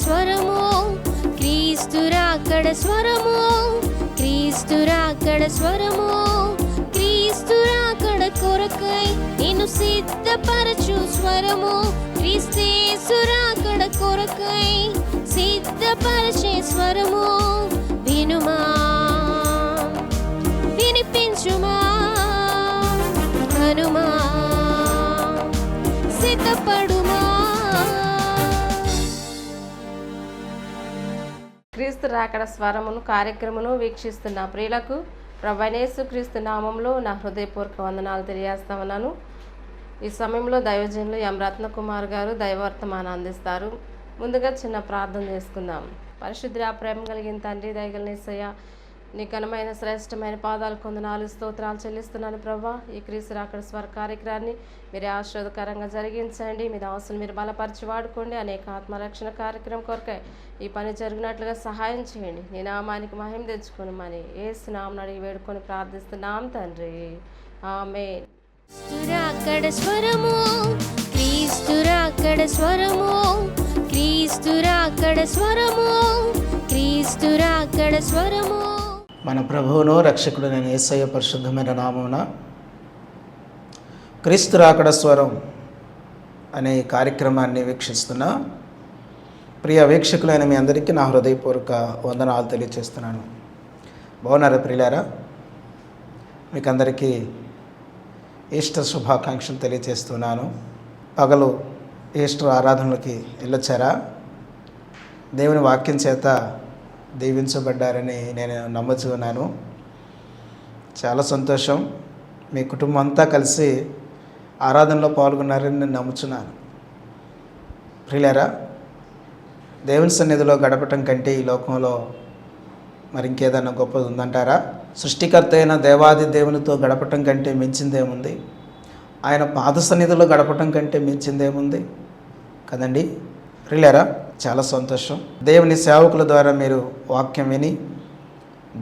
స్వరము, క్రీస్తు రాకడ స్వరము, క్రీస్తు రాకడ స్వరము, క్రీస్తు రాకడ కొరకై నిన్ను సిద్ధపరచు స్వరము, క్రీస్తేసు రాకడ కొరకై సిద్ధపరచే స్వరము. వినుమా, వినిపించుమా, కనుమా, సిద్ధపడుమా. క్రీస్తు రాకడ స్వరమును కార్యక్రమను వీక్షిస్తున్న ప్రియులకు ప్రభువైన యేసుక్రీస్తు నామంలో నా హృదయపూర్వక వందనాలు తెలియజేస్తా ఉన్నాను. ఈ సమయంలో దైవజనులు ఎం రత్నకుమార్ గారు దైవవర్తమానం అందిస్తారు. ముందుగా చిన్న ప్రార్థన చేసుకుందాం. పరిశుద్ధ ప్రేమ కలిగిన తండ్రి, దయగల యేసయ్య, నీ ఘనమైన శ్రేష్టమైన పాదాలు కొందనాలు స్తోత్రాలు చెల్లిస్తున్నాను ప్రభా. ఈ క్రీస్తు రాకడ స్వర కార్యక్రమాన్ని మీరే ఆశీర్వాదకరంగా జరిగించండి. మీ దాసులు మీరు బలపరిచి వాడుకోండి. అనేక ఆత్మరక్షణ కార్యక్రమం కొరకై ఈ పని జరిగినట్లుగా సహాయం చేయండి. నీ నామానికి మహిమ తెచ్చుకొని మని యేసు నామమున అడిగి వేడుకొని ప్రార్థిస్తున్నాం తండ్రి, ఆమేన్. రాకడ స్వరము, క్రీస్తు రాకడ స్వరము, క్రీస్తు రాకడ స్వరము, క్రీస్తు రాకడ స్వరము. మన ప్రభువును రక్షకుడైన యేసయ్య పరిశుద్ధమైన నామమున క్రీస్తు రాకడ స్వరం అనే కార్యక్రమాన్ని వీక్షిస్తున్న ప్రియ వీక్షకులైన మీ అందరికీ నా హృదయపూర్వక వందనాలు తెలియజేస్తున్నాను. బాగున్నారా ప్రియులారా? మీకు అందరికీ ఈస్టర్ శుభాకాంక్షలు తెలియజేస్తున్నాను. పగలు ఈస్టర్ ఆరాధనలకి వెళ్ళొచ్చారా? దేవుని వాక్యం చేత దీవించబడ్డారని నేను నమ్ముతున్నాను. చాలా సంతోషం. మీ కుటుంబం అంతా కలిసి ఆరాధనలో పాల్గొన్నారని నేను నమ్ముతున్నాను. ప్రియులారా, దేవుని సన్నిధిలో గడపటం కంటే ఈ లోకంలో మరి ఇంకేదన్నా గొప్పది ఉందంటారా? సృష్టికర్త అయిన దేవాది దేవునితో గడపటం కంటే మించిందేముంది? ఆయన పాద సన్నిధిలో గడపటం కంటే మించిందేముంది కదండి? ప్రియులారా, చాలా సంతోషం. దేవుని సేవకుల ద్వారా మీరు వాక్యం విని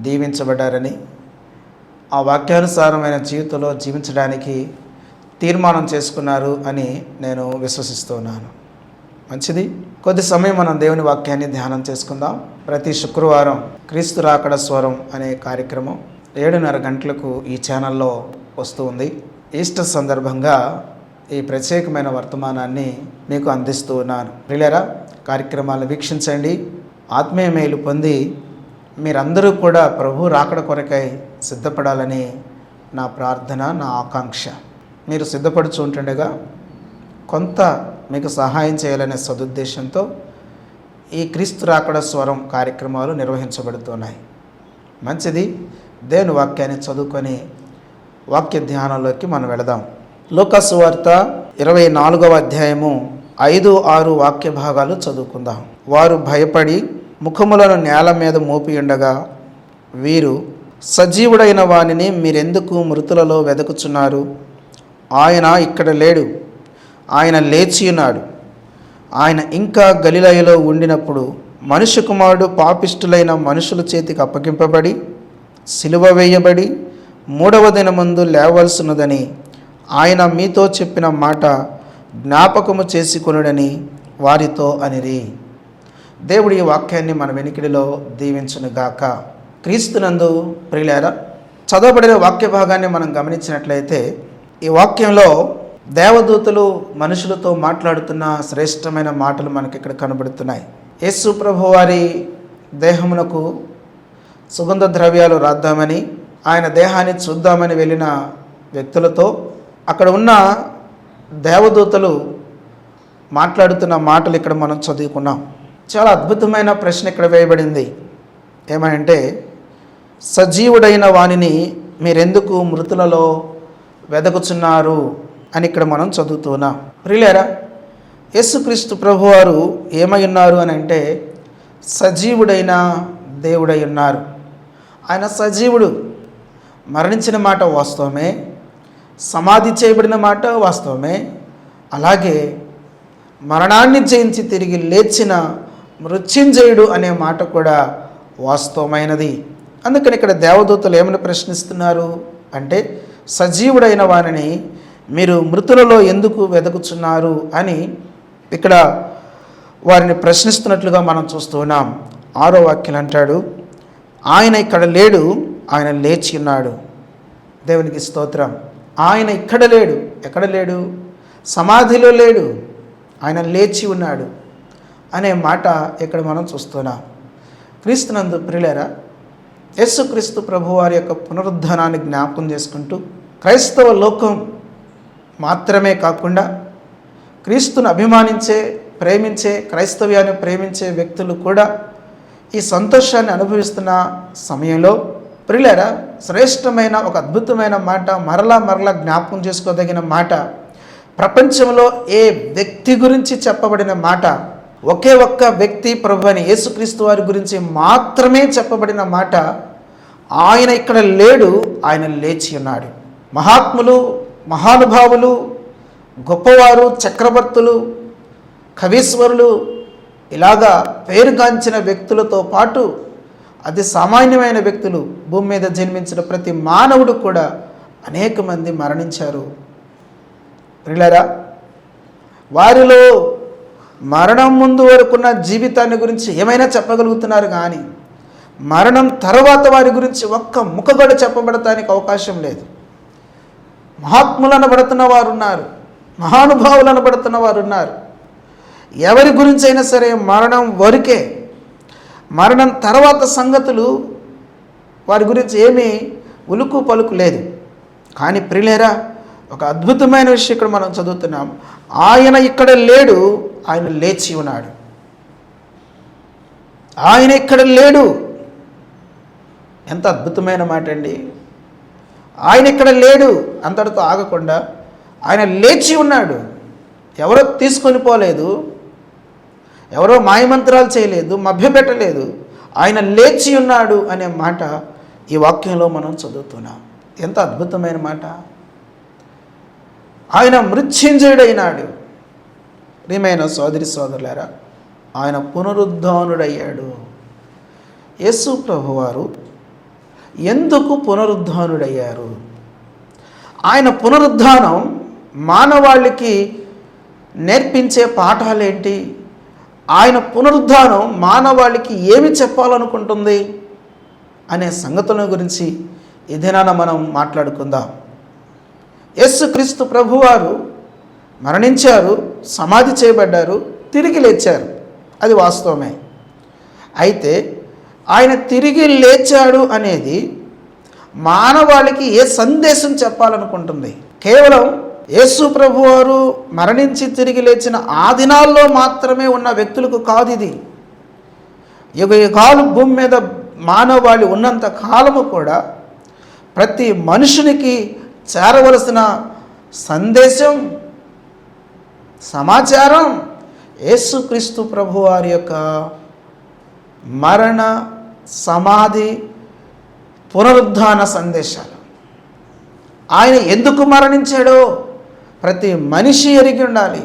దీవించబడ్డారని, ఆ వాక్యానుసారమైన జీవితంలో జీవించడానికి తీర్మానం చేసుకున్నారు అని నేను విశ్వసిస్తున్నాను. మంచిది. కొద్ది సమయం మనం దేవుని వాక్యాన్ని ధ్యానం చేసుకుందాం. ప్రతి శుక్రవారం క్రీస్తు రాకడ స్వరం అనే కార్యక్రమం 7:30 గంటలకు ఈ ఛానల్లో వస్తూ ఉంది. ఈస్టర్ సందర్భంగా ఈ ప్రత్యేకమైన వర్తమానాన్ని మీకు అందిస్తూ ఉన్నాను. ప్రియులారా, కార్యక్రమాలను వీక్షించండి. ఆత్మీయ మేలు పొంది మీరందరూ కూడా ప్రభు రాకడ కొరకై సిద్ధపడాలని నా ప్రార్థన, నా ఆకాంక్ష. మీరు సిద్ధపడుచు ఉంటుండగా కొంత మీకు సహాయం చేయాలనే సదుద్దేశంతో ఈ క్రీస్తు రాకడ స్వరం కార్యక్రమాలు నిర్వహించబడుతున్నాయి. మంచిది. దేవుని వాక్యాన్ని చదువుకొని వాక్య ధ్యానంలోకి మనం వెళదాం. లూకా సువార్త 24వ అధ్యాయము 5-6 వాక్య భాగాలు చదువుకుందాం. వారు భయపడి ముఖములను నేల మీద మోపి ఉండగా, వీరు సజీవుడైన వానిని మీరెందుకు మృతులలో వెదకుచున్నారు? ఆయన ఇక్కడ లేడు, ఆయన లేచి ఉన్నాడు. ఆయన ఇంకా గలిలయలో ఉండినప్పుడు మనుష్య కుమారుడు పాపిష్టులైన మనుషుల చేతికి అప్పగింపబడి సిలువ వేయబడి 3వ దినమందు లేవలసినదని ఆయన మీతో చెప్పిన మాట జ్ఞాపకము చేసుకొనుడని వారితో అనిరి. దేవుడి ఈ వాక్యాన్ని మన వెనికిడిలో దీవించునుగాక. క్రీస్తునందు ప్రియులారా, చదవబడిన వాక్య భాగాన్ని మనం గమనించినట్లయితే ఈ వాక్యంలో దేవదూతలు మనుషులతో మాట్లాడుతున్న శ్రేష్టమైన మాటలు మనకి ఇక్కడ కనబడుతున్నాయి. యేసు ప్రభు వారి దేహమునకు సుగంధ ద్రవ్యాలు రాద్దామని, ఆయన దేహాన్ని చూద్దామని వెళ్ళిన వ్యక్తులతో అక్కడ ఉన్న దేవదూతలు మాట్లాడుతున్న మాటలు ఇక్కడ మనం చదువుకున్నాం. చాలా అద్భుతమైన ప్రశ్న ఇక్కడ వేయబడింది. ఏమనంటే, సజీవుడైన వానిని మీరెందుకు మృతులలో వెదకుచున్నారు అని ఇక్కడ మనం చదువుతున్నాం. ప్రియులారా, యేసుక్రీస్తు ప్రభువారు ఏమై ఉన్నారు అని అంటే సజీవుడైన దేవుడై ఉన్నారు. ఆయన సజీవుడు. మరణించిన మాట వాస్తవమే, సమాధి చేయబడిన మాట వాస్తవమే, అలాగే మరణాన్ని జయించి తిరిగి లేచిన మృత్యుంజయుడు అనే మాట కూడా వాస్తవమైనది. అందుకని ఇక్కడ దేవదూతలు ఏమని ప్రశ్నిస్తున్నారు అంటే, సజీవుడైన వారిని మీరు మృతులలో ఎందుకు వెదకుచున్నారు అని ఇక్కడ వారిని ప్రశ్నిస్తున్నట్లుగా మనం చూస్తూ ఉన్నాం. 6వ వాక్యం అంటాడు, ఆయన ఇక్కడ లేడు, ఆయన లేచి ఉన్నాడు. దేవునికి స్తోత్రం. ఆయన ఇక్కడ లేడు. ఎక్కడ లేడు? సమాధిలో లేడు, ఆయన లేచి ఉన్నాడు అనే మాట ఇక్కడ మనం చూస్తున్నాం. క్రీస్తునందు ప్రియులారా, యేసుక్రీస్తు ప్రభు వారి యొక్క పునరుద్ధానాన్ని జ్ఞాపకం చేసుకుంటూ క్రైస్తవ లోకం మాత్రమే కాకుండా క్రీస్తును అభిమానించే, ప్రేమించే, క్రైస్తవ్యాన్ని ప్రేమించే వ్యక్తులు కూడా ఈ సంతోషాన్ని అనుభవిస్తున్న సమయంలో ప్రియులారా, శ్రేష్టమైన ఒక అద్భుతమైన మాట, మరలా జ్ఞాపకం చేసుకోదగిన మాట, ప్రపంచంలో ఏ వ్యక్తి గురించి చెప్పబడిన మాట, ఒకే ఒక్క వ్యక్తి ప్రభు అని యేసుక్రీస్తు వారి గురించి మాత్రమే చెప్పబడిన మాట, ఆయన ఇక్కడ లేడు, ఆయన లేచి ఉన్నాడు. మహాత్ములు, మహానుభావులు, గొప్పవారు, చక్రవర్తులు, కవీశ్వరులు, ఇలాగా పేరుగాంచిన వ్యక్తులతో పాటు అతి సామాన్యమైన వ్యక్తులు, భూమి మీద జన్మించిన ప్రతి మానవుడు కూడా అనేక మంది మరణించారు. ప్రియులారా, వారిలో మరణం ముందు వరకున్న జీవితాన్ని గురించి ఏమైనా చెప్పగలుగుతున్నారు, కానీ మరణం తర్వాత వారి గురించి ఒక్క ముక్క కూడా చెప్పబడటానికి అవకాశం లేదు. మహాత్ములు అనబడుతున్న వారు ఉన్నారు, మహానుభావులు అనబడుతున్న వారు ఉన్నారు. ఎవరి గురించి అయినా సరే మరణం వరకే, మరణం తర్వాత సంగతులు వారి గురించి ఏమీ ఉలుకు పలుకు లేదు. కానీ ప్రియులారా, ఒక అద్భుతమైన విషయం ఇక్కడ మనం చదువుతున్నాం. ఆయన ఇక్కడ లేడు, ఆయన లేచి ఉన్నాడు. ఆయన ఇక్కడ లేడు, ఎంత అద్భుతమైన మాట అండి. ఆయన ఇక్కడ లేడు అంతటితో ఆగకుండా ఆయన లేచి ఉన్నాడు. ఎవరో తీసుకొని పోలేదు, ఎవరో మాయమంత్రాలు చేయలేదు, మభ్యపెట్టలేదు. ఆయన లేచి ఉన్నాడు అనే మాట ఈ వాక్యంలో మనం చదువుతున్నాం. ఎంత అద్భుతమైన మాట. ఆయన మృత్యుంజయుడైనాడు. ప్రియమైన సోదరి సోదరులారా, ఆయన పునరుద్ధానుడయ్యాడు. యేసు ప్రభువారు ఎందుకు పునరుద్ధానుడయ్యారు? ఆయన పునరుద్ధానం మానవాళికి నేర్పించే పాఠాలేంటి? ఆయన పునరుద్ధానం మానవాళికి ఏమి చెప్పాలనుకుంటుంది అనే సంగతుల గురించి ఈ దినాన మనం మాట్లాడుకుందాం. యేసుక్రీస్తు ప్రభువారు మరణించారు, సమాధి చేయబడ్డారు, తిరిగి లేచారు, అది వాస్తవమే. అయితే ఆయన తిరిగి లేచాడు అనేది మానవాళికి ఏ సందేశం చెప్పాలనుకుంటుంది? కేవలం యేసు ప్రభువారు మరణించి తిరిగి లేచిన ఆ దినాల్లో మాత్రమే ఉన్న వ్యక్తులకు కాదు ఇది. యుగ యుగాలు భూమి మీద మానవాళి ఉన్నంత కాలము కూడా ప్రతి మనుషునికి చేరవలసిన సందేశం, సమాచారం యేసుక్రీస్తు ప్రభువారి యొక్క మరణ, సమాధి, పునరుద్ధాన సందేశాలు. ఆయన ఎందుకు మరణించాడో ప్రతి మనిషి ఎరిగి ఉండాలి.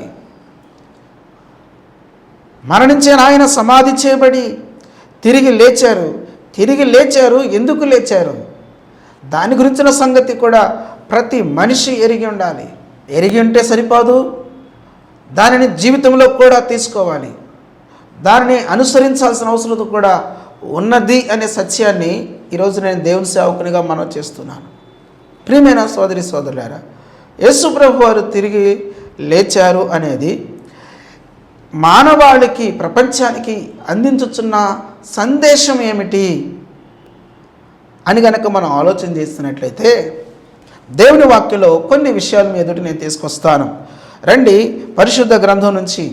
మరణించిన ఆయన సమాధి చేయబడి తిరిగి లేచారు. ఎందుకు లేచారు? దాని గురించిన సంగతి కూడా ప్రతి మనిషి ఎరిగి ఉండాలి. ఎరిగి ఉంటే సరిపోదు, దానిని జీవితంలో కూడా తీసుకోవాలి, దానిని అనుసరించాల్సిన అవసరం కూడా ఉన్నది అనే సత్యాన్ని ఈరోజు నేను దేవుని సేవకునిగా మనం చేస్తున్నాను. ప్రియమైన సోదరి సోదరులారా, యేసు ప్రభు వారు తిరిగి లేచారు అనేది మానవాళికి, ప్రపంచానికి అందించుచున్న సందేశం ఏమిటి అని గనక మనం ఆలోచన చేస్తున్నట్లయితే దేవుని వాక్యంలో కొన్ని విషయాలు మీ ఎదుటి నేను తీసుకొస్తాను. రండి, పరిశుద్ధ గ్రంథం నుంచి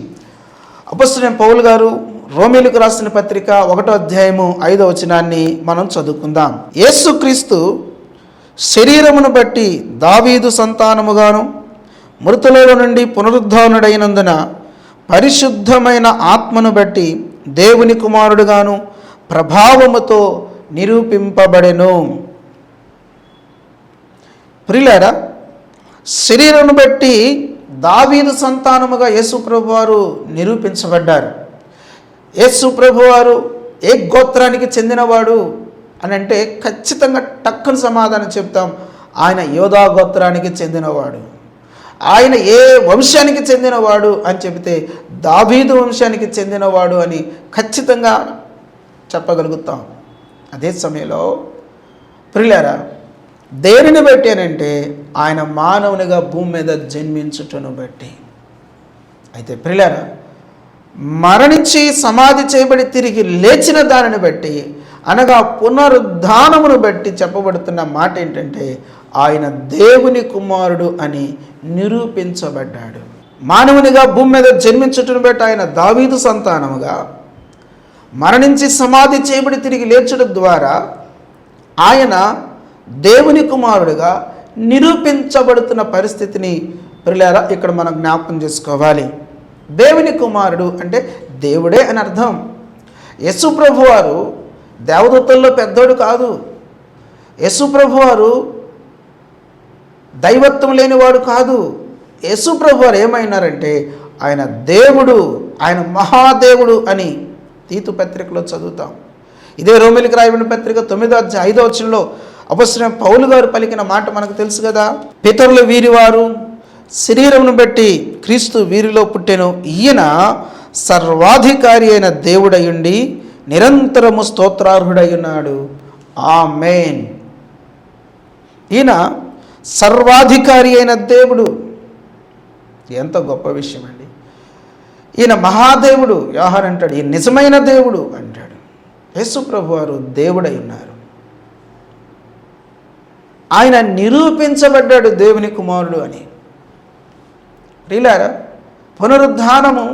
అపొస్తలుడైన పౌలు గారు రోమీయులకు రాసిన పత్రిక 1వ అధ్యాయము 5వ వచనాన్ని మనం చదువుకుందాం. యేసుక్రీస్తు శరీరమును బట్టి దావీదు సంతానముగాను మృతులలో నుండి పునరుద్ధానుడైనందున పరిశుద్ధమైన ఆత్మను బట్టి దేవుని కుమారుడుగాను ప్రభావముతో నిరూపింపబడెను. ప్రియులారా, శరీరమును బట్టి దావీదు సంతానముగా యేసు ప్రభువారు నిరూపించబడ్డారు. యేసు ప్రభువారు ఏ గోత్రానికి చెందినవాడు అని అంటే ఖచ్చితంగా టక్కున సమాధానం చెప్తాం, ఆయన యోధా గోత్రానికి చెందినవాడు. ఆయన ఏ వంశానికి చెందినవాడు అని చెబితే దావీదు వంశానికి చెందినవాడు అని ఖచ్చితంగా చెప్పగలుగుతాం. అదే సమయంలో ప్రియులారా, దేనిని బట్టి అనంటే ఆయన మానవునిగా భూమి మీద జన్మించుటను బట్టి. అయితే ప్రియులారా, మరణించి సమాధి చేయబడి తిరిగి లేచిన దానిని బట్టి, అనగా పునరుద్ధానమును బట్టి చెప్పబడుతున్న మాట ఏంటంటే ఆయన దేవుని కుమారుడు అని నిరూపించబడ్డాడు. మానవునిగా భూమి మీద జన్మించుటను బట్టి ఆయన దావీదు సంతానముగా, మరణించి సమాధి చేయబడి తిరిగి లేచడం ద్వారా ఆయన దేవుని కుమారుడుగా నిరూపించబడుతున్న పరిస్థితిని ప్రియులారా ఇక్కడ మనం జ్ఞాపకం చేసుకోవాలి. దేవుని కుమారుడు అంటే దేవుడే అని అర్థం. యేసు ప్రభువారు దేవదూతల్లో పెద్దోడు కాదు. యేసు ప్రభువారు దైవత్వం లేనివాడు కాదు. యేసు ప్రభువారు ఏమైనారంటే ఆయన దేవుడు, ఆయన మహాదేవుడు అని తీతు పత్రికలో చదువుతాం. ఇదే రోమిలికి రాయబడిన పత్రిక 9:5 అపొస్తలుడైన పౌలు గారు పలికిన మాట మనకు తెలుసు కదా. పితరులు వీరివారు, శరీరమును బట్టి క్రీస్తు వీరిలో పుట్టెను. ఈయన సర్వాధికారి అయిన దేవుడయుండి నిరంతరము స్తోత్రార్హుడై ఉన్నాడు. ఆమేన్. ఈయన సర్వాధికారి అయిన దేవుడు. ఎంత గొప్ప విషయం అండి. ఈయన మహాదేవుడు. యోహాను అంటాడు ఈ నిజమైన దేవుడు అంటాడు. యేసు ప్రభువారు దేవుడై ఉన్నారు. ఆయన నిరూపించబడ్డాడు దేవుని కుమారుడు అని. ప్రియులారా, పునరుద్ధానము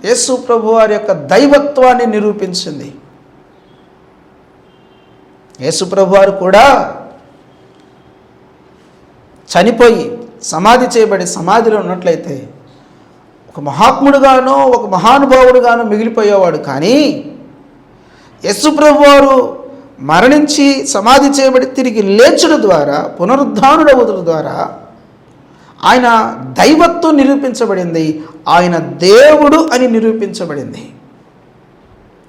యేసు ప్రభువారి యొక్క దైవత్వాన్ని నిరూపించింది. యేసు ప్రభువారు కూడా చనిపోయి సమాధి చేయబడి సమాధిలో ఉన్నట్లయితే ఒక మహాత్ముడుగానో ఒక మహానుభావుడుగానో మిగిలిపోయేవాడు. కానీ యేసు ప్రభువారు మరణించి సమాధి చేయబడి తిరిగి లేచడం ద్వారా, పునరుద్ధానుడవుట ద్వారా ఆయన దైవత్వం నిరూపించబడింది. ఆయన దేవుడు అని నిరూపించబడింది.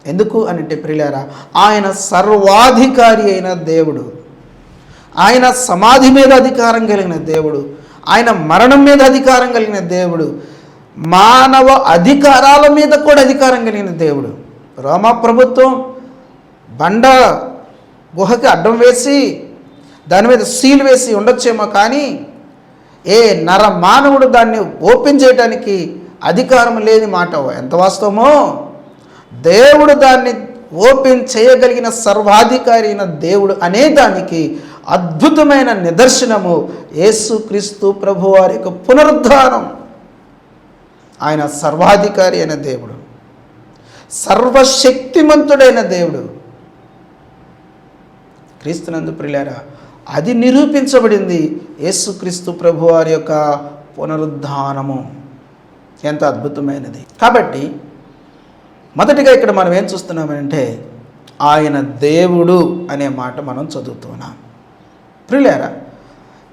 ఎందుకు అనంటే ప్రియులారా, ఆయన సర్వాధికారి అయిన దేవుడు. ఆయన సమాధి మీద అధికారం కలిగిన దేవుడు. ఆయన మరణం మీద అధికారం కలిగిన దేవుడు. మానవ అధికారాల మీద కూడా అధికారం కలిగిన దేవుడు. రోమా ప్రభుత్వం బండ గుహకి అడ్డం వేసి దాని మీద సీల్ వేసి ఉండొచ్చేమో, కానీ ఏ నర మానవుడు దాన్ని ఓపెన్ చేయడానికి అధికారం లేని మాట ఎంత వాస్తవమో, దేవుడు దాన్ని ఓపెన్ చేయగలిగిన సర్వాధికారి అయిన దేవుడు అనే దానికి అద్భుతమైన నిదర్శనము యేసుక్రీస్తు ప్రభువారి యొక్క పునరుద్ధానం. ఆయన సర్వాధికారి అయిన దేవుడు, సర్వశక్తిమంతుడైన దేవుడు. క్రీస్తునందు ప్రియులారా, అది నిరూపించబడింది యేసుక్రీస్తు ప్రభువారి యొక్క పునరుద్ధానము. ఎంత అద్భుతమైనది. కాబట్టి మొదటిగా ఇక్కడ మనం ఏం చూస్తున్నామంటే ఆయన దేవుడు అనే మాట మనం చదువుతున్నాం. ప్రియులారా,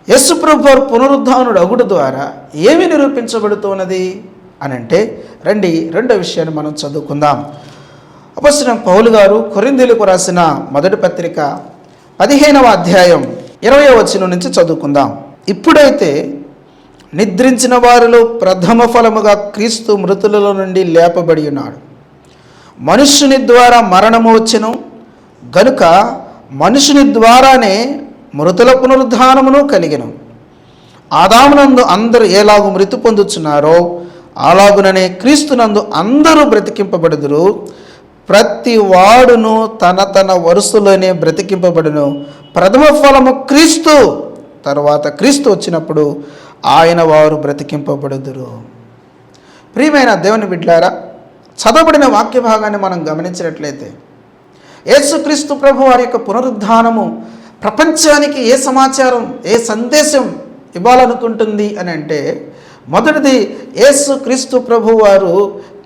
యేసు ప్రభువారు పునరుద్ధానుడు అగుడు ద్వారా ఏమి నిరూపించబడుతున్నది అని అంటే రండి రెండో విషయాన్ని మనం చదువుకుందాం. అపొస్తలుడైన పౌలు గారు కొరింథీయులకు రాసిన మొదటి పత్రిక 15వ అధ్యాయం 20వ వచనం నుంచి చదువుకుందాం. ఇప్పుడైతే నిద్రించిన వారిలో ప్రథమ ఫలముగా క్రీస్తు మృతులలో నుండి లేపబడి ఉన్నాడు. మనుష్యుని ద్వారా మరణము వచ్చెను గనుక మనుషుని ద్వారానే మృతుల పునరుద్ధానమును కలిగెను. ఆదామునందు అందరూ ఎలాగూ మృతి పొందుచున్నారో అలాగుననే క్రీస్తునందు అందరూ బ్రతికింపబడుదురు. ప్రతి వాడును తన తన వరుసలోనే బ్రతికింపబడును. ప్రథమ ఫలము క్రీస్తు, తర్వాత క్రీస్తు వచ్చినప్పుడు ఆయన వారు బ్రతికింపబడుదురు. ప్రియమైన దేవుని బిడ్డలారా, చదవబడిన వాక్య భాగాన్ని మనం గమనించినట్లయితే యేసుక్రీస్తు ప్రభు వారి యొక్క పునరుద్ధానము ప్రపంచానికి ఏ సమాచారం, ఏ సందేశం ఇవ్వాలనుకుంటుంది అని అంటే, మొదటిది యేసుక్రీస్తు ప్రభు వారు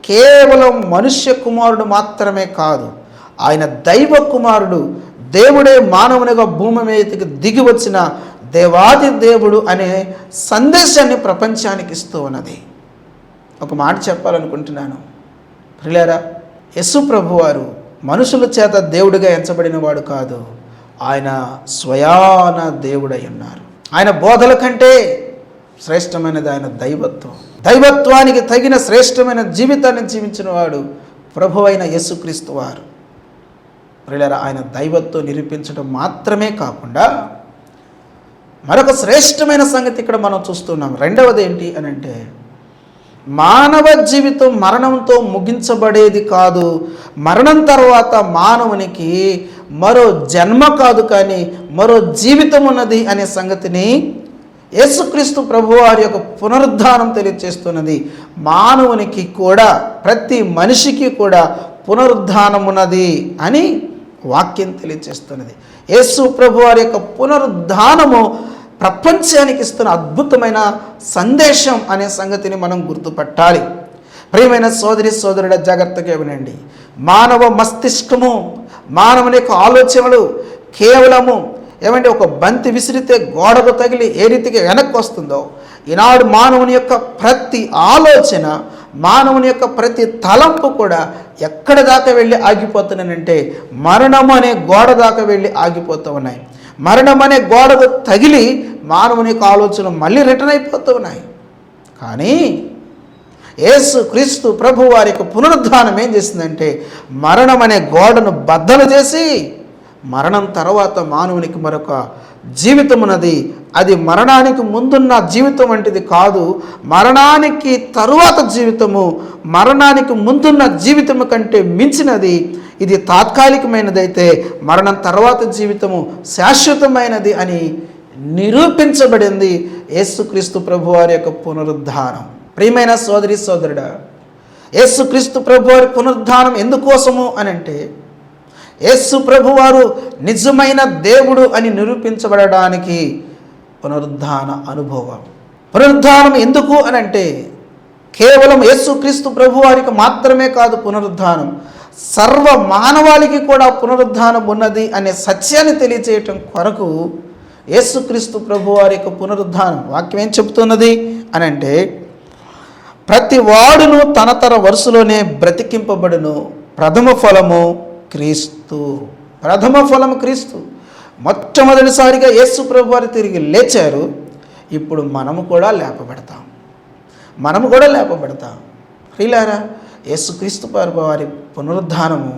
కేవలం మనుష్య కుమారుడు మాత్రమే కాదు, ఆయన దైవ కుమారుడు. దేవుడే మానవునిగా భూమి మీదకి దిగి వచ్చిన దేవాది దేవుడు అనే సందేశాన్ని ప్రపంచానికి ఇస్తూ ఉన్నది. ఒక మాట చెప్పాలనుకుంటున్నాను ప్రియులారా, యేసు ప్రభువారు మనుషుల చేత దేవుడిగా ఎంచబడిన వాడు కాదు, ఆయన స్వయాన దేవుడై ఉన్నారు. ఆయన బోధల కంటే శ్రేష్టమైనది ఆయన దైవత్వం. దైవత్వానికి తగిన శ్రేష్టమైన జీవితాన్ని జీవించిన వాడు ప్రభు అయిన యేసుక్రీస్తు వారు. ప్రియులారా, ఆయన దైవత్వం నిరూపించడం మాత్రమే కాకుండా మరొక శ్రేష్టమైన సంగతి ఇక్కడ మనం చూస్తున్నాం. రెండవది ఏంటి అని అంటే, మానవ జీవితం మరణంతో ముగించబడేది కాదు. మరణం తర్వాత మానవునికి మరో జన్మ కాదు, కానీ మరో జీవితం ఉన్నది అనే సంగతిని యేసుక్రీస్తు ప్రభువారి యొక్క పునరుద్ధానం తెలియజేస్తున్నది. మానవునికి కూడా, ప్రతి మనిషికి కూడా పునరుద్ధానం ఉన్నది అని వాక్యం తెలియజేస్తున్నది. యేసు ప్రభువారి యొక్క పునరుద్ధానము ప్రపంచానికి ఇస్తున్న అద్భుతమైన సందేశం అనే సంగతిని మనం గుర్తుపట్టాలి. ప్రియమైన సోదరి సోదరుడ, జాగ్రత్తగా వినండి. మానవ మస్తిష్కము, మానవుని యొక్క ఆలోచనలు కేవలము ఒక బంతి విసిరితే గోడకు తగిలి ఏ రీతిగా వెనక్కి వస్తుందో, ఈనాడు మానవుని యొక్క ప్రతి ఆలోచన, మానవుని యొక్క ప్రతి తలంపు కూడా ఎక్కడ దాకా వెళ్ళి ఆగిపోతున్నానంటే మరణము అనే గోడ దాకా వెళ్ళి ఆగిపోతూ ఉన్నాయి. మరణం అనే గోడకు తగిలి మానవుని యొక్క ఆలోచనలు మళ్ళీ రిటర్న్ అయిపోతూ ఉన్నాయి. కానీ యేసు క్రీస్తు ప్రభు వారి యొక్క పునరుద్ధానం ఏం చేసిందంటే మరణం అనే గోడను బద్దలు చేసి, మరణం తర్వాత మానవునికి మరొక జీవితం ఉన్నది. అది మరణానికి ముందున్న జీవితం వంటిది కాదు, మరణానికి తరువాత జీవితము మరణానికి ముందున్న జీవితము కంటే మించినది. ఇది తాత్కాలికమైనదైతే మరణం తర్వాత జీవితము శాశ్వతమైనది అని నిరూపించబడింది యేసుక్రీస్తు ప్రభువారి యొక్క పునరుద్ధానం. ప్రియమైన సోదరి సోదరుడా, యేసుక్రీస్తు ప్రభువారి పునరుద్ధానం ఎందుకోసము అని అంటే, యేసు ప్రభువారు నిజమైన దేవుడు అని నిరూపించబడడానికి పునరుద్ధాన అనుభవం. పునరుద్ధానం ఎందుకు అని అంటే, కేవలం యేసుక్రీస్తు ప్రభువారికి మాత్రమే కాదు పునరుద్ధానం, సర్వ మానవాళికి కూడా పునరుద్ధానం ఉన్నది అనే సత్యాన్ని తెలియజేయటం కొరకు యేసుక్రీస్తు ప్రభువారి యొక్క పునరుద్ధానం. వాక్యం ఏం చెబుతున్నది అని అంటే, ప్రతి వాడును తన వరుసలోనే బ్రతికింపబడును, ప్రథమ ఫలము క్రీస్తు. ప్రథమ ఫలము క్రీస్తు. మొట్టమొదటిసారిగా యేసు ప్రభువారు తిరిగి లేచారు. ఇప్పుడు మనము కూడా లేపబడతాం. ప్రియులారా, యేసుక్రీస్తు ప్రభువారి పునరుద్ధానము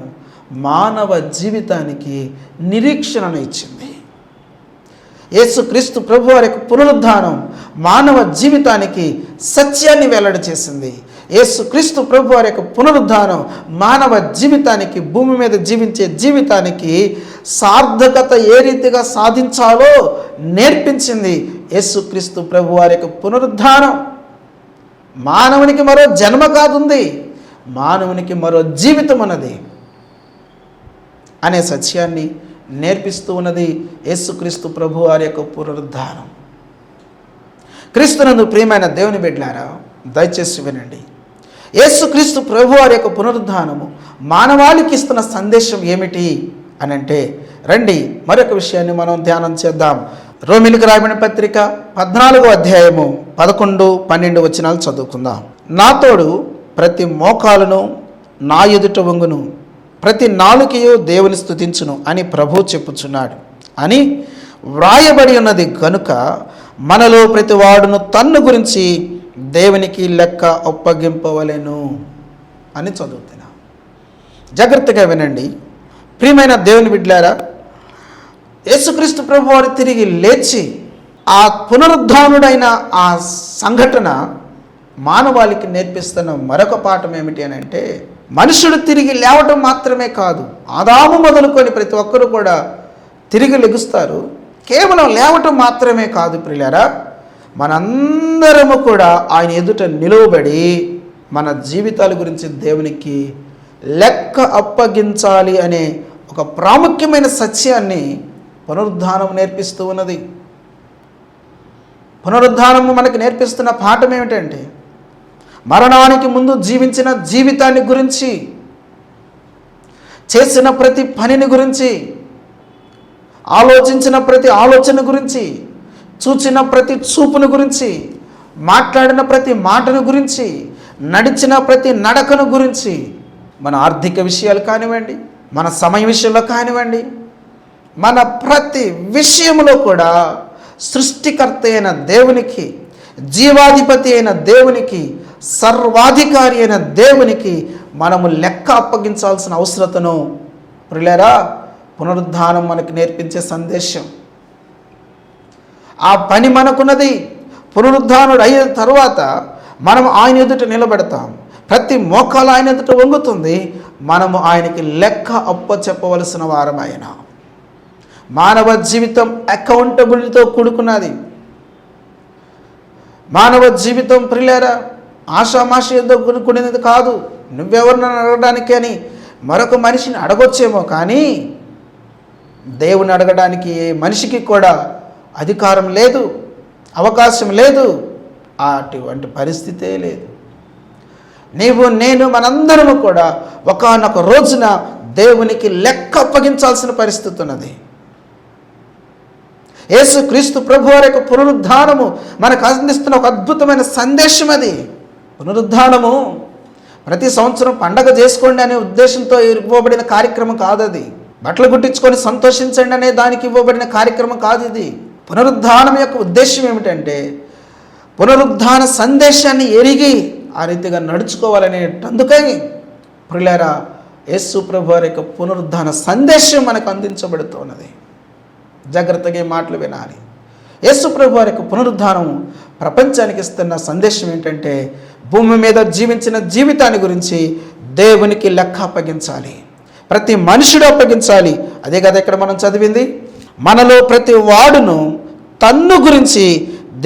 మానవ జీవితానికి నిరీక్షణను ఇచ్చింది. యేసుక్రీస్తు ప్రభువారి యొక్క పునరుద్ధానం మానవ జీవితానికి సత్యాన్ని వెల్లడి చేసింది. యేసుక్రీస్తు ప్రభువారి యొక్క పునరుద్ధానం మానవ జీవితానికి, భూమి మీద జీవించే జీవితానికి సార్థకత ఏ రీతిగా సాధించాలో నేర్పించింది. యేసుక్రీస్తు ప్రభువారి యొక్క పునరుద్ధానం మానవునికి మరో జన్మ కాదుంది, మానవునికి మరో జీవితం ఉన్నది అనే సత్యాన్ని నేర్పిస్తూ ఉన్నది యేసుక్రీస్తు ప్రభువారి యొక్క పునరుద్ధానం. క్రీస్తునందు ప్రియమైన దేవుని బిడ్డలారా, దయచేసి వినండి. యేసుక్రీస్తు ప్రభువారి యొక్క పునరుద్ధానము మానవాళికి ఇస్తున్న సందేశం ఏమిటి అని అంటే, రండి మరొక విషయాన్ని మనం ధ్యానం చేద్దాం. రోమీయులకు రాయబడిన పత్రిక 14వ అధ్యాయము 11, 12 వచనాలు చదువుకుందాం. నా తోడు ప్రతి మోకాలును నా ఎదుట వంగును, ప్రతి నాలుకయు దేవుని స్తుతించును అని ప్రభువు చెప్పుచున్నాడు అని వ్రాయబడి ఉన్నది గనుక మనలో ప్రతి వాడును తన్ను గురించి దేవునికి లెక్క ఒప్పగింపవలెను అని చదువుతున్నా. జాగ్రత్తగా వినండి ప్రియమైన దేవుని బిడ్డలారా. యేసుక్రీస్తు ప్రభువారు తిరిగి లేచి ఆ పునరుద్ధానుడైన ఆ సంఘటన మానవాళికి నేర్పిస్తున్న మరొక పాఠం ఏమిటి అని అంటే, మనుషుడు తిరిగి లేవటం మాత్రమే కాదు, ఆదాము మొదలుకొని ప్రతి ఒక్కరూ కూడా తిరిగి లెగుస్తారు. కేవలం లేవటం మాత్రమే కాదు ప్రియులారా, మనందరము కూడా ఆయన ఎదుట నిలువబడి మన జీవితాల గురించి దేవునికి లెక్క అప్పగించాలి అనే ఒక ప్రాముఖ్యమైన సత్యాన్ని పునరుద్ధానం నేర్పిస్తూ ఉన్నది. పునరుద్ధానము మనకు నేర్పిస్తున్న పాఠం ఏమిటంటే, మరణానికి ముందు జీవించిన జీవితాన్ని గురించి, చేసిన ప్రతి పనిని గురించి, ఆలోచించిన ప్రతి ఆలోచన గురించి, చూచిన ప్రతి చూపును గురించి, మాట్లాడిన ప్రతి మాటను గురించి, నడిచిన ప్రతి నడకను గురించి, మన ఆర్థిక విషయాలు కానివ్వండి, మన సమయ విషయంలో కానివ్వండి, మన ప్రతి విషయంలో కూడా సృష్టికర్త అయిన దేవునికి జీవాధిపతి అయిన దేవునికి, సర్వాధికారి అయిన దేవునికి మనము లెక్క అప్పగించాల్సిన అవసరతను ప్రియులారా పునరుద్ధానం మనకి నేర్పించే సందేశం. ఆ పని మనకున్నది. పునరుద్ధానుడు అయిన తరువాత మనం ఆయన ఎదుట నిలబెడతాం. ప్రతి మోకాలు ఆయన ఎదుట వంగుతుంది. మనము ఆయనకి లెక్క అప్పచెప్పవలసిన వారం. ఆయన మానవ జీవితం అకౌంటబిలిటీతో కూడుకున్నది. మానవ జీవితం ప్రియులారా ఆషామాషితో కూడుకునేది కాదు. నువ్వెవరిని అడగడానికి అని మరొక మనిషిని అడగొచ్చేమో, కానీ దేవుని అడగడానికి ఏ మనిషికి కూడా అధికారం లేదు, అవకాశం లేదు, అటువంటి పరిస్థితే లేదు. నీవు నేను మనందరము కూడా ఒకానొక రోజున దేవునికి లెక్క అప్పగించాల్సిన పరిస్థితి ఉన్నది. యేసుక్రీస్తు ప్రభువారి యొక్క పునరుద్ధానము మనకు అందిస్తున్న ఒక అద్భుతమైన సందేశం. అది పునరుద్ధానము ప్రతి సంవత్సరం పండగ చేసుకోండి అనే ఉద్దేశంతో ఇవ్వబడిన కార్యక్రమం కాదు. అది బట్టలు కుట్టించుకొని సంతోషించండి అనే దానికి ఇవ్వబడిన కార్యక్రమం కాదు. ఇది పునరుద్ధానం యొక్క ఉద్దేశం ఏమిటంటే పునరుద్ధాన సందేశాన్ని ఎరిగి ఆ రీతిగా నడుచుకోవాలనేటందుకై ప్రియులారా యేసు ప్రభువారి యొక్క పునరుద్ధాన సందేశం మనకు అందించబడుతున్నది. జాగ్రత్తగా ఈ మాటలు వినాలి. యేసు ప్రభువారి యొక్క పునరుద్ధానం ప్రపంచానికి ఇస్తున్న సందేశం ఏంటంటే భూమి మీద జీవించిన జీవితాన్ని గురించి దేవునికి లెక్క అప్పగించాలి. ప్రతి మనుషుడు అప్పగించాలి. అదే కదా ఇక్కడ మనం చదివింది. మనలో ప్రతి వాడును తన్ను గురించి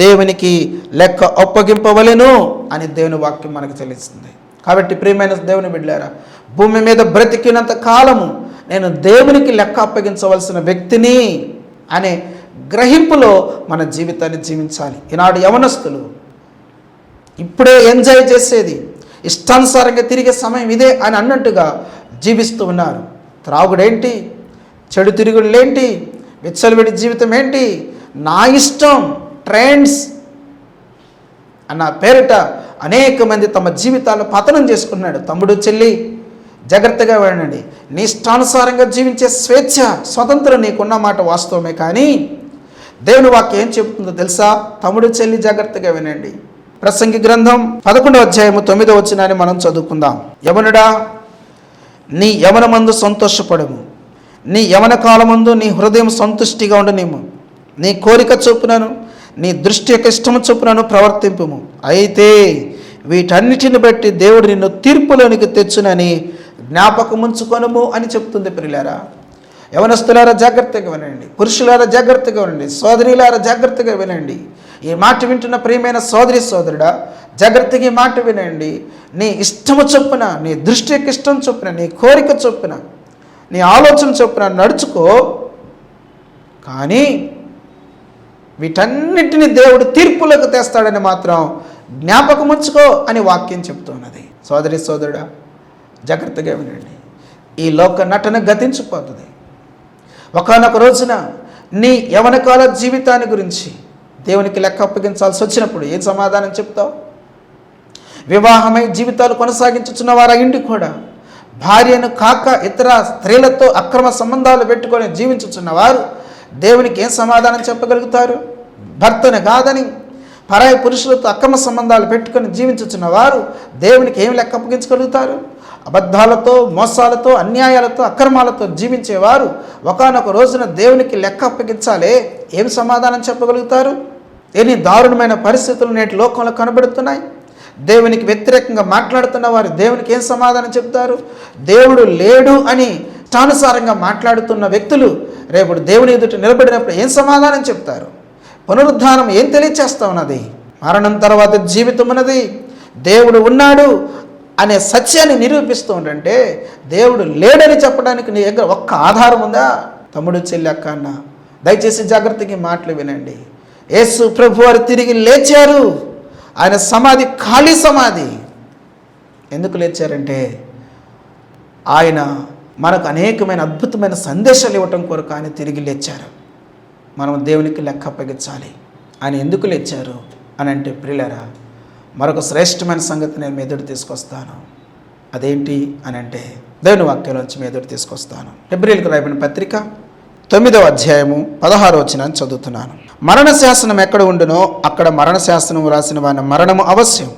దేవునికి లెక్క అప్పగింపవలెను అని దేవుని వాక్యం మనకు తెలుస్తుంది. కాబట్టి ప్రియమైన దేవుని బిడ్డలారా, భూమి మీద బ్రతికినంత కాలము నేను దేవునికి లెక్క అప్పగించవలసిన వ్యక్తిని అనే గ్రహింపులో మన జీవితాన్ని జీవించాలి. ఈనాడు యవనస్తులు ఇప్పుడే ఎంజాయ్ చేసేది, ఇష్టానుసారంగా తిరిగే సమయం ఇదే అని అన్నట్టుగా జీవిస్తూ ఉన్నారు. త్రాగుడేంటి, చెడు తిరుగుళ్ళేంటి, విచ్చలవిడి జీవితం ఏంటి, నా ఇష్టం, ట్రెండ్స్ అన్న పేరిట అనేక మంది తమ జీవితాలను పతనం చేసుకున్నాడు. తమ్ముడు చెల్లి జాగ్రత్తగా వినండి. నీ ఇష్టానుసారంగా జీవించే స్వేచ్ఛ, స్వతంత్రం నీకున్న మాట వాస్తవమే, కానీ దేవుని వాక్యం ఏం చెబుతుందో తెలుసా? తమ్ముడు చెల్లి జాగ్రత్తగా వినండి. ప్రసంగి గ్రంథం 11వ అధ్యాయము 9వ వచనాన్ని మనం చదువుకుందాం. యవనుడా, నీ యవనమందు సంతోషపడము, నీ యవన కాలమందు నీ హృదయం సంతుష్టిగా ఉండనేమో, నీ కోరిక చొప్పునను నీ దృష్టి యొక్క ఇష్టము చొప్పునను ప్రవర్తింపుము. అయితే వీటన్నిటిని బట్టి దేవుడు నిన్ను తీర్పులోనికి తెచ్చునని జ్ఞాపకం ఉంచుకొనుము అని చెప్తుంది. ప్రియులారా, యవనస్తులారా జాగ్రత్తగా వినండి, పురుషులారా జాగ్రత్తగా వినండి, సోదరులారా జాగ్రత్తగా వినండి. ఈ మాట వింటున్న ప్రియమైన సోదరి సోదరుడా జాగ్రత్తగా ఈ మాట వినండి. నీ ఇష్టము చొప్పున, నీ దృష్టి యొక్క ఇష్టం చొప్పున, నీ కోరిక చొప్పున, నీ ఆలోచన చొప్పున నడుచుకో, కానీ వీటన్నిటిని దేవుడు తీర్పులకు తెస్తాడని మాత్రం జ్ఞాపకం ఉంచుకో అని వాక్యం చెప్తున్నది. సోదరి సోదరుడా జాగ్రత్తగా వినండి. ఈ లోక నటన గతించిపోతుంది. ఒకానొక రోజున నీ యవనకాల జీవితాన్ని గురించి దేవునికి లెక్క అప్పగించాల్సి వచ్చినప్పుడు ఏం సమాధానం చెప్తావు? వివాహమై జీవితాలు కొనసాగించుచున్న వారు అయ్యుండి కూడా భార్యను కాక ఇతర స్త్రీలతో అక్రమ సంబంధాలు పెట్టుకొని జీవించుచున్న వారు దేవునికి ఏం సమాధానం చెప్పగలుగుతారు? భర్తను కాదని పరాయి పురుషులతో అక్రమ సంబంధాలు పెట్టుకొని జీవించుచున్న వారు దేవునికి ఏం లెక్క అప్పగించగలుగుతారు? అబద్ధాలతో, మోసాలతో, అన్యాయాలతో, అక్రమాలతో జీవించేవారు ఒకానొక రోజున దేవునికి లెక్క అప్పగించాలే, ఏం సమాధానం చెప్పగలుగుతారు? ఎన్ని దారుణమైన పరిస్థితులు నేటి లోకంలో కనబడుతున్నాయి. దేవునికి వ్యతిరేకంగా మాట్లాడుతున్న వారు దేవునికి ఏం సమాధానం చెప్తారు? దేవుడు లేడు అని ఇష్టానుసారంగా మాట్లాడుతున్న వ్యక్తులు రేపు దేవుని ఎదుట నిలబడినప్పుడు ఏం సమాధానం చెప్తారు? పునరుద్ధానం ఏం తెలియచేస్తా ఉన్నది? మరణం తర్వాత జీవితం ఉన్నది, దేవుడు ఉన్నాడు అనే సత్యాన్ని నిరూపిస్తూ ఉంటే దేవుడు లేడని చెప్పడానికి నీ దగ్గర ఒక్క ఆధారం ఉందా? తమ్ముడు చెల్లి అక్క అన్న దయచేసి జాగ్రత్తగా మాటలు వినండి. యేసు ప్రభు వారు తిరిగి లేచారు. ఆయన సమాధి ఖాళీ సమాధి. ఎందుకు లేచారంటే ఆయన మనకు అనేకమైన అద్భుతమైన సందేశాలు ఇవ్వటం కొరకు ఆయన తిరిగి లేచారు. మనం దేవునికి లెక్క అప్పగించాలి. ఆయన ఎందుకు లేచారు అని అంటే ప్రియులారా, మరొక శ్రేష్టమైన సంగతి నేను మీ ఎదురు తీసుకొస్తాను. అదేంటి అని అంటే దేవుని వాక్యంలోంచి మీ ఎదురు తీసుకొస్తాను. హెబ్రీయులకు రాయబడిన పత్రిక 9వ అధ్యాయము 16వ వచనాన్ని చదువుతున్నాను. మరణ శాసనం ఎక్కడ ఉండునో అక్కడ మరణ శాసనం రాసిన వాని మరణము అవశ్యం.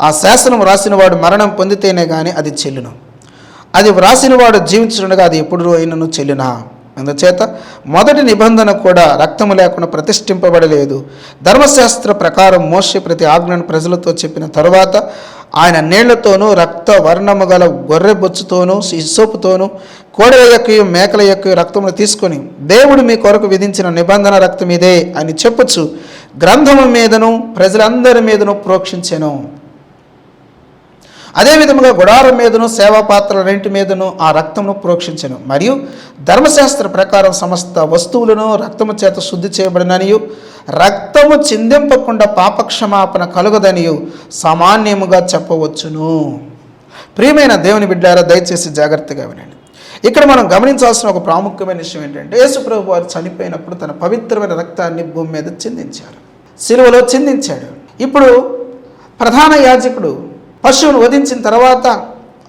ఆ శాసనం రాసిన వాడు మరణం పొందితేనే కానీ అది చెల్లును. అది వ్రాసిన వాడు జీవించుండగా అది ఎప్పుడు అయినను చెల్లునా. అందుచేత మొదటి నిబంధన కూడా రక్తము లేకుండా ప్రతిష్ఠింపబడలేదు. ధర్మశాస్త్ర ప్రకారం మోషే ప్రతి ఆజ్ఞను ప్రజలతో చెప్పిన తరువాత ఆయన నీళ్లతోనూ రక్త వర్ణము గల గొర్రె బొచ్చుతోనూ హిస్సోపుతోనూ కోడెల యొక్కయు మేకల యొక్కయు రక్తమును తీసుకొని దేవుడు మీ కొరకు విధించిన నిబంధన రక్తం ఇదే అని చెప్పొచ్చు గ్రంథము మీదను ప్రజలందరి మీదను ప్రోక్షించెను. అదేవిధముగా గుడారం మీదను సేవాపాత్రలన్నింటి మీదను ఆ రక్తమును ప్రోక్షించెను. మరియు ధర్మశాస్త్ర ప్రకారం సమస్త వస్తువులను రక్తము చేత శుద్ధి చేయబడిననియు రక్తము చిందింపకుండా పాపక్షమాపణ కలుగదనియు సామాన్యముగా చెప్పవచ్చును. ప్రియమైన దేవుని బిడ్డారా, దయచేసి జాగ్రత్తగా వినండి. ఇక్కడ మనం గమనించాల్సిన ఒక ప్రాముఖ్యమైన విషయం ఏంటంటే, యేసు ప్రభువు వారు చనిపోయినప్పుడు తన పవిత్రమైన రక్తాన్ని భూమి మీద చిందించారు, సిలువలో చిందించాడు. ఇప్పుడు ప్రధాన యాజకుడు పశువును వధించిన తర్వాత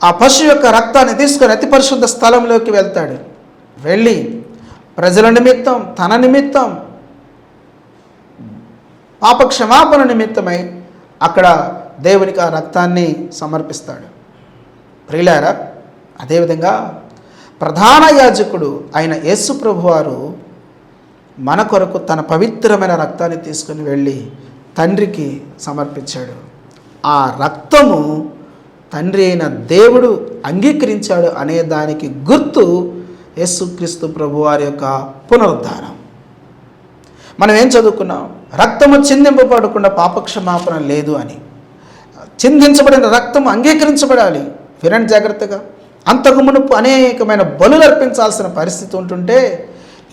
ఆ పశువు యొక్క రక్తాన్ని తీసుకొని అతి పరిశుద్ధ స్థలంలోకి వెళ్తాడు. వెళ్ళి ప్రజల నిమిత్తం, తన నిమిత్తం, పాపక్షమాపణ నిమిత్తమై అక్కడ దేవునికి ఆ రక్తాన్ని సమర్పిస్తాడు. ప్రియులారా, అదేవిధంగా ప్రధాన యాజకుడు అయిన యేసు ప్రభువారు మన కొరకు తన పవిత్రమైన రక్తాన్ని తీసుకుని వెళ్ళి తండ్రికి సమర్పించాడు. ఆ రక్తము తండ్రి అయిన దేవుడు అంగీకరించాడు అనే దానికి గుర్తు యేసుక్రీస్తు ప్రభువారి యొక్క పునరుద్ధానం. మనం ఏం చదువుకున్నాం? రక్తము చిందింపబడకుండా పాపక్షమాపణ లేదు అని. చిందించబడిన రక్తము అంగీకరించబడాలి. వినండి జాగ్రత్తగా. అంతకు మునుపు అనేకమైన బలులు అర్పించాల్సిన పరిస్థితి ఉంటుంటే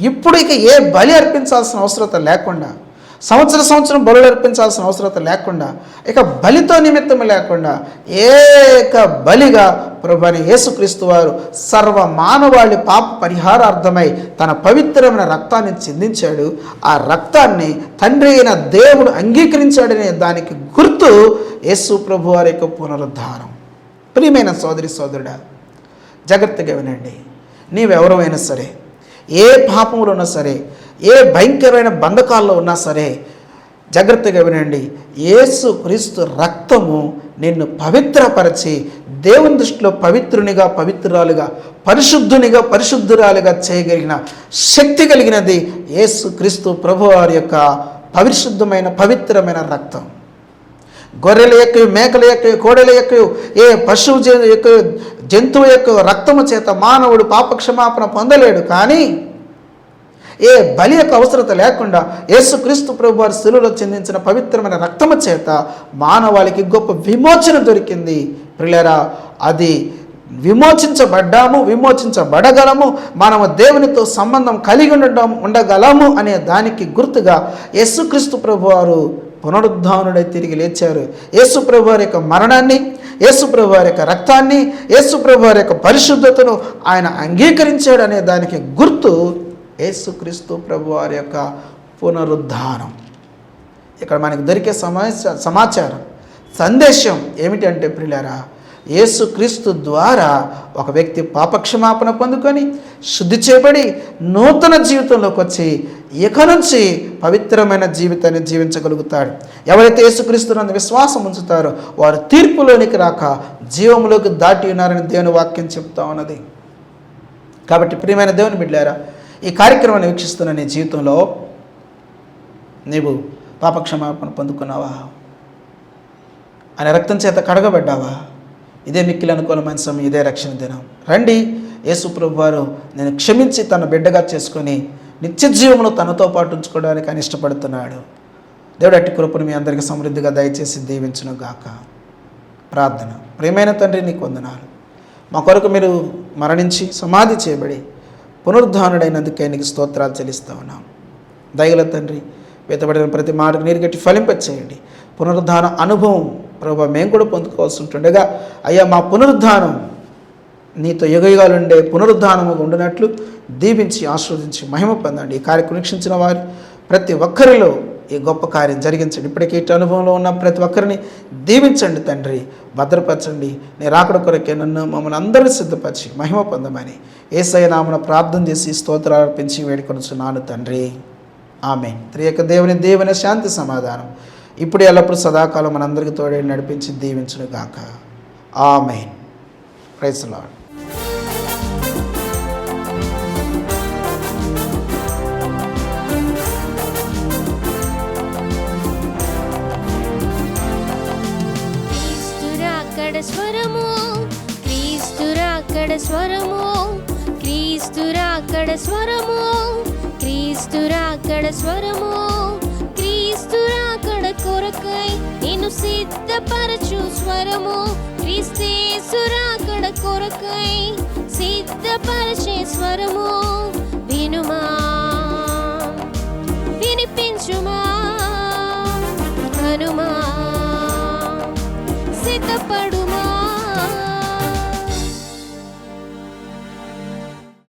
ఇప్పుడు ఇక ఏ బలి అర్పించాల్సిన అవసరం లేకుండా, సంవత్సరం బలులు అర్పించాల్సిన అవసరం లేకుండా, ఇక బలితో నిమిత్తం లేకుండా ఏక బలిగా ప్రభువైన యేసుక్రీస్తు వారు సర్వ మానవాళి పాప పరిహారార్థమై తన పవిత్రమైన రక్తాన్ని చిందించాడు. ఆ రక్తాన్ని తండ్రి అయిన దేవుడు అంగీకరించాడనే దానికి గుర్తు యేసు ప్రభు వారి యొక్క పునరుద్ధానం. ప్రియమైన సోదరి సోదరుడా, జాగ్రత్తగా వినండి. నీవెవరైనా సరే, ఏ పాపములు ఉన్నా సరే, ఏ భయంకరమైన బంధకాల్లో ఉన్నా సరే, జాగ్రత్తగా వినండి. యేసు క్రీస్తు రక్తము నిన్ను పవిత్రపరిచి దేవుని దృష్టిలో పవిత్రునిగా, పవిత్రురాలుగా, పరిశుద్ధునిగా, పరిశుద్ధురాలుగా చేయగలిగిన శక్తి కలిగినది యేసు క్రీస్తు ప్రభువారి యొక్క పరిశుద్ధమైన పవిత్రమైన రక్తం. గొర్రెల యొక్క, మేకల యొక్క, కోడెల యొక్క, ఏ పశువు యొక్క, జంతువు యొక్క రక్తము చేత మానవుడు పాపక్షమాపణ పొందలేడు. కానీ ఏ బలి యొక్క అవసరత లేకుండా యేసుక్రీస్తు ప్రభువారి శిలువలో చెందించిన పవిత్రమైన రక్తము చేత మానవాళికి గొప్ప విమోచన దొరికింది. ప్రియులారా, అది విమోచించబడ్డాము, విమోచించబడగలము, మనము దేవునితో సంబంధం కలిగి ఉండగలము అనే దానికి గుర్తుగా యేసుక్రీస్తు ప్రభువారు పునరుద్ధానుడై తిరిగి లేచారు. యేసు ప్రభువారి యొక్క మరణాన్ని, యేసు ప్రభువారి యొక్క రక్తాన్ని, యేసు ప్రభువారి యొక్క పరిశుద్ధతను ఆయన అంగీకరించాడు అనే దానికి గుర్తు యేసుక్రీస్తు ప్రభువారి యొక్క పునరుద్ధానం. ఇక్కడ మనకు దొరికే సమాచారం, సందేశం ఏమిటంటే ప్రియులారా, యేసుక్రీస్తు ద్వారా ఒక వ్యక్తి పాపక్షమాపణ పొందుకొని శుద్ధి చేయబడి నూతన జీవితంలోకి వచ్చి ఇక నుంచి పవిత్రమైన జీవితాన్ని జీవించగలుగుతాడు. ఎవరైతే యేసుక్రీస్తునందు విశ్వాసం ఉంచుతారో వారు తీర్పులోనికి రాక జీవంలోకి దాటి ఉన్నారని దేవుని వాక్యం చెప్తా ఉన్నది. కాబట్టి ప్రియమైన దేవుని బిడ్డలారా, ఈ కార్యక్రమాన్ని వీక్షిస్తున్న నీ జీవితంలో నీవు పాపక్షమాపణ పొందుకున్నావా? ఆయన రక్తం చేత కడగబడ్డావా? ఇదే మిక్కిలి అనుకూలమైన సమయం, ఇదే రక్షణ దినం. రండి, యేసు ప్రభువారు నేను క్షమించి తన బిడ్డగా చేసుకొని నిత్య జీవమును తనతో పాటు ఉంచుకోవడానికి ఆయన ఇష్టపడుతున్నాడు. దేవుడు అట్టి కృపను మీ అందరికీ సమృద్ధిగా దయచేసి దీవించును గాక. ప్రార్థన. ప్రియమైన తండ్రి, నీకు వందనాలు. మా కొరకు మీరు మరణించి సమాధి చేయబడి పునరుద్ధానుడైనందుకే నీకు స్తోత్రాలు చెల్లిస్తూ ఉన్నాం. దయగల తండ్రి, వెతబడిన ప్రతి మాటకు నీరు గట్టి ఫలింపచేయండి. పునరుద్ధాన అనుభవం ప్రభు మేము కూడా పొందుకోవాల్సి ఉంటుండగా, అయ్యా మా పునరుద్ధానం నీతో యుగయుగాలుండే పునరుద్ధానము ఉండినట్లు దీవించి ఆశీర్వదించి మహిమ పొందండి. ఈ కార్యక్రమం వీక్షించిన వారు ప్రతి ఒక్కరిలో ఈ గొప్ప కార్యం జరిగించండి. ఇప్పటికీ ఇటు అనుభవంలో ఉన్న ప్రతి ఒక్కరిని దీవించండి తండ్రి, భద్రపరచండి. నీ రాకడ కొరకే నన్ను మమ్మల్ని అందరినీ సిద్ధపరిచి మహిమ పొందమని యేసయ్య నామమున ప్రార్థన చేసి స్తోత్రాలు అర్పించి వేడుకొనుచున్నాను తండ్రి. ఆమేన్. త్రియక దేవుని శాంతి సమాధానం ఇప్పుడు ఎల్లప్పుడు సదాకాలం మనందరికీ తోడే నడిపించి దీవించును గాక. ఆమేన్. Praise the lord. స్వరము క్రీస్తురాకడ స్వరము క్రీస్తురాకడ స్వరము క్రీస్తురాకడ స్వరము క్రీస్తురాకడ కొరకై నిన్ను సిద్ధపరచు స్వరము క్రీస్తేసురాకడ కొరకై సిద్ధపరచే స్వరము వినుమా వినిపించుమా హనుమా సిద్ధపడు